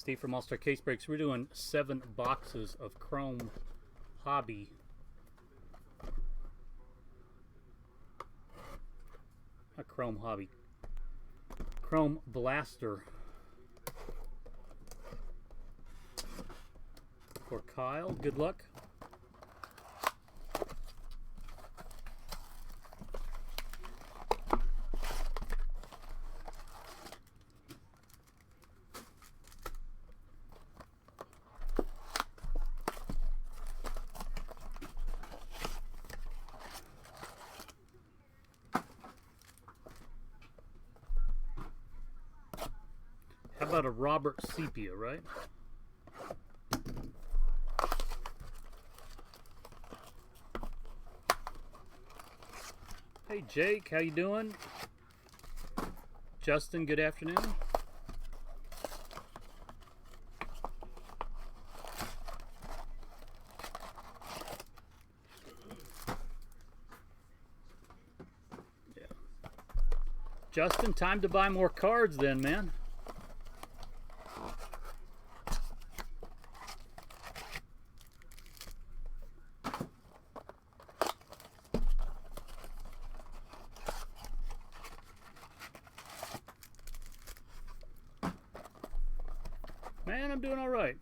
Steve from All Star Case Breaks. We're doing 7 boxes of Chrome Hobby. Not Chrome Hobby. Chrome Blaster. For Kyle. Good luck. How about a Robert Sepia, right? Hey Jake, how you doing? Justin, good afternoon. Yeah. Justin, time to buy more cards then, man. Man, I'm doing all right.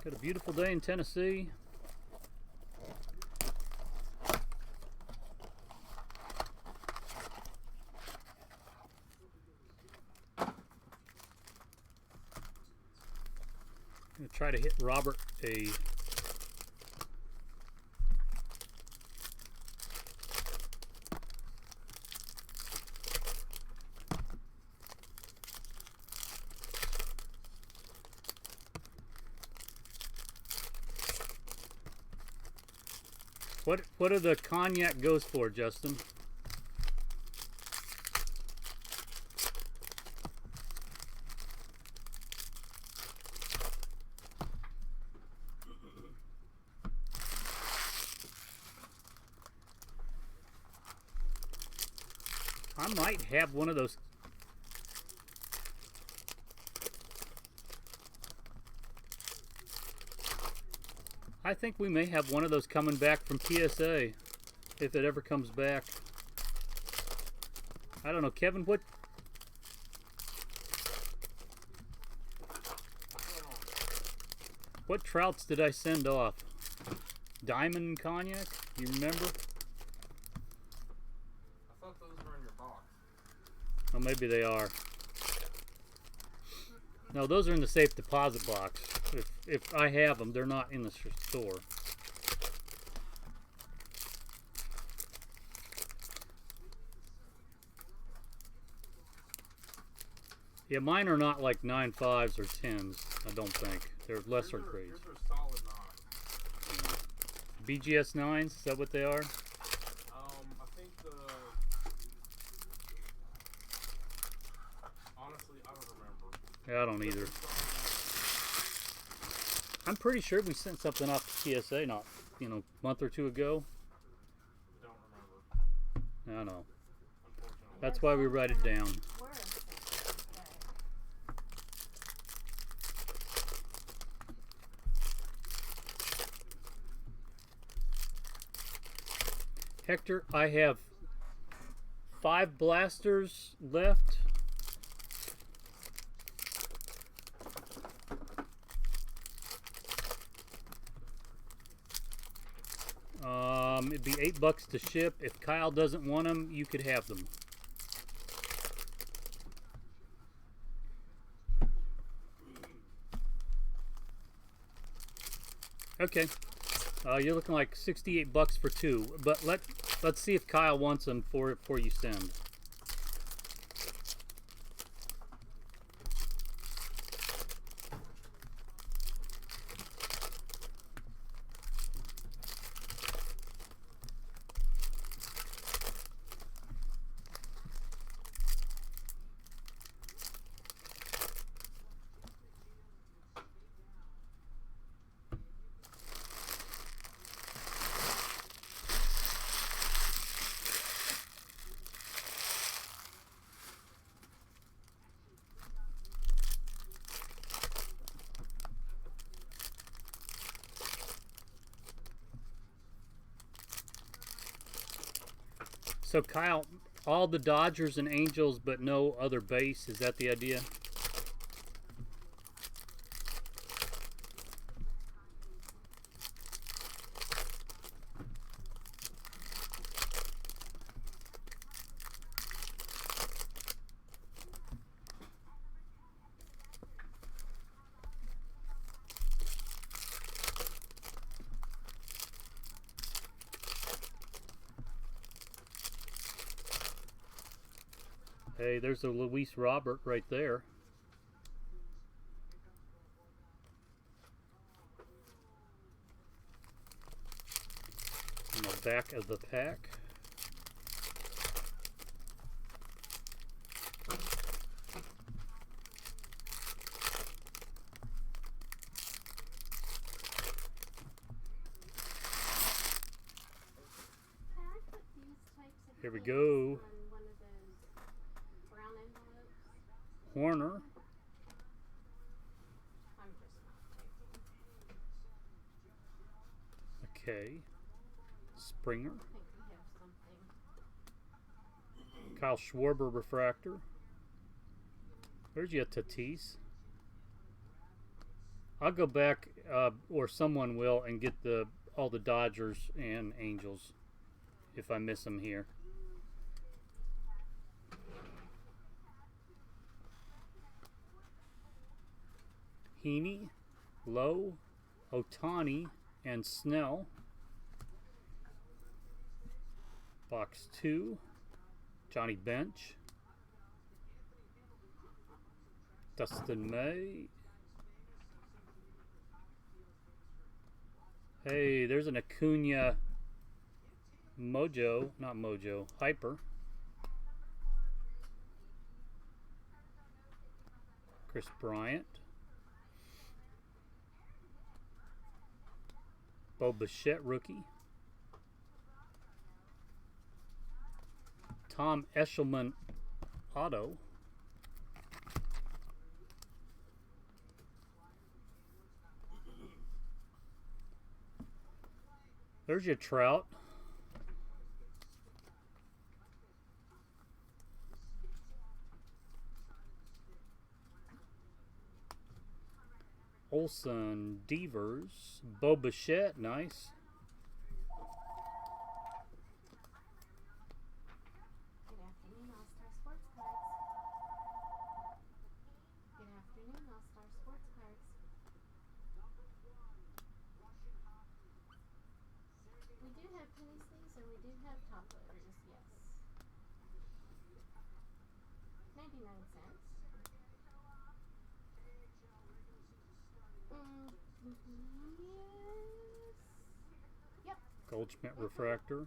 Got a beautiful day in Tennessee. I'm gonna try to hit Robert a What are the cognac goes for, Justin? I might have one of those. I think we may have one of those coming back from PSA, if it ever comes back. I don't know, Kevin, what trouts did I send off? Diamond Cognac? You remember? I thought those were in your box. Oh, maybe they are. No, those are in the safe deposit box. If I have them, they're not in the store. Yeah, mine are not like 9.5s or 10s, I don't think. They're lesser grades. Yours are solid 9. BGS 9s, is that what they are? I think honestly, I don't remember. Yeah, I don't either. I'm pretty sure we sent something off to PSA not, a month or two ago. Don't remember. I know. That's why we write it down. Hector, I have 5 blasters left. It'd be $8 to ship. If Kyle doesn't want them, you could have them. Okay. You're looking like $68 for 2, but let's see if Kyle wants them before you send. So Kyle, all the Dodgers and Angels, but no other base. Is that the idea? Hey, there's a Luis Robert right there. On the back of the pack. Here we go. Horner. Okay. Springer. Kyle Schwarber Refractor. There's your Tatis. I'll go back, or someone will, and get all the Dodgers and Angels if I miss them here. Heaney, Lowe, Ohtani, and Snell. Box 2, Johnny Bench, Dustin May. Hey, there's an Acuna Mojo, not Mojo, Hyper. Chris Bryant. Bo Bichette rookie. Tom Eshelman auto. There's your Trout. Olson, Devers, Bo Bichette, nice. Good afternoon, All-Star Sports Cards. Good afternoon, All-Star Sports Cards. We do have penny sleeves and we do have top loaders, yes. 99 cents. Yes. Yep. Goldschmidt Refractor.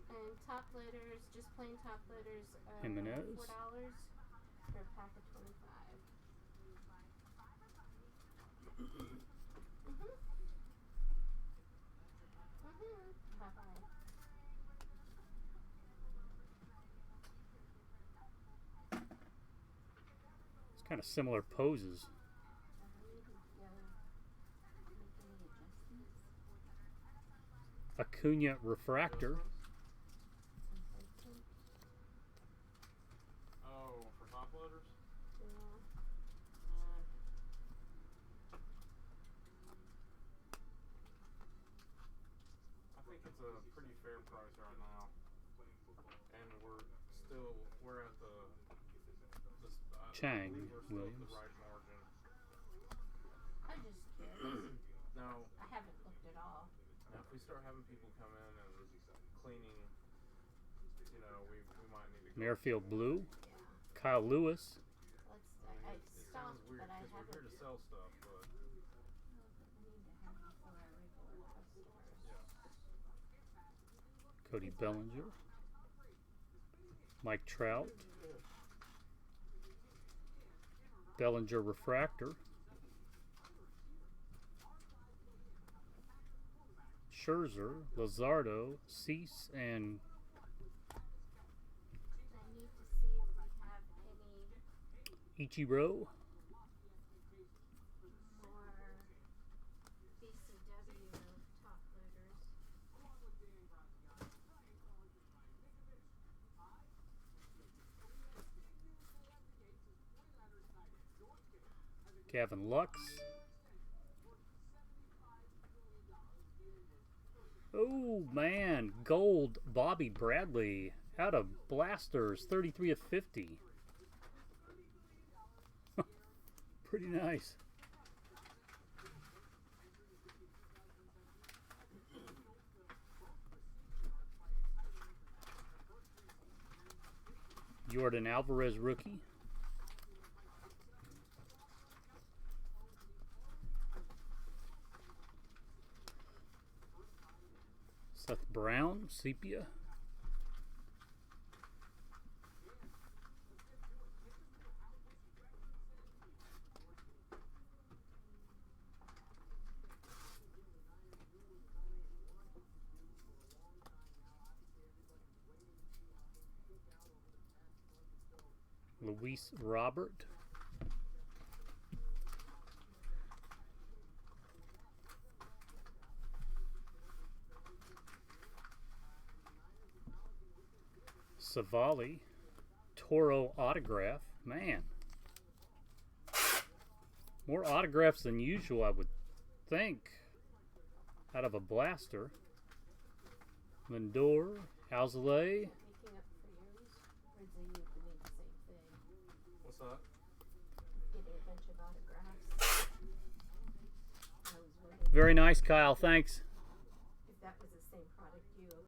And top loaders, just plain top loaders, Jimenez. $4 for a pack of 25. Bye-bye. It's kind of similar poses. Acuna Refractor. Oh, for top loaders? I think it's a pretty fair price right now. And we're at the Chang we're still at Williams. the right margin. I'm just curious. Now, I haven't looked at all. now if we start having people come in and cleaning, you know, we might need to go. Merrifield Blue. Yeah. Kyle Lewis. I It sounds stopped, weird but I because we're here haven't. to sell stuff, but I need to have it for our regular customers. yeah. Cody Bellinger. Mike Trout. Bellinger Refractor. Scherzer, Lazardo, Cease, and I need to see if we have any Ichiro. more BCW top loaders. Gavin Lux. Oh man, gold Bobby Bradley out of Blasters, 33 of 50. Pretty nice. Jordan Alvarez rookie. Seth Brown, sepia. Luis Robert. Savali. Toro autograph. Man. More autographs than usual, I would think, out of a blaster. Lindor. Alzolay. Making up for yours, or do you have to make the same thing? What's that? Getting a bunch of autographs. I was wondering. Very nice, Kyle. Thanks.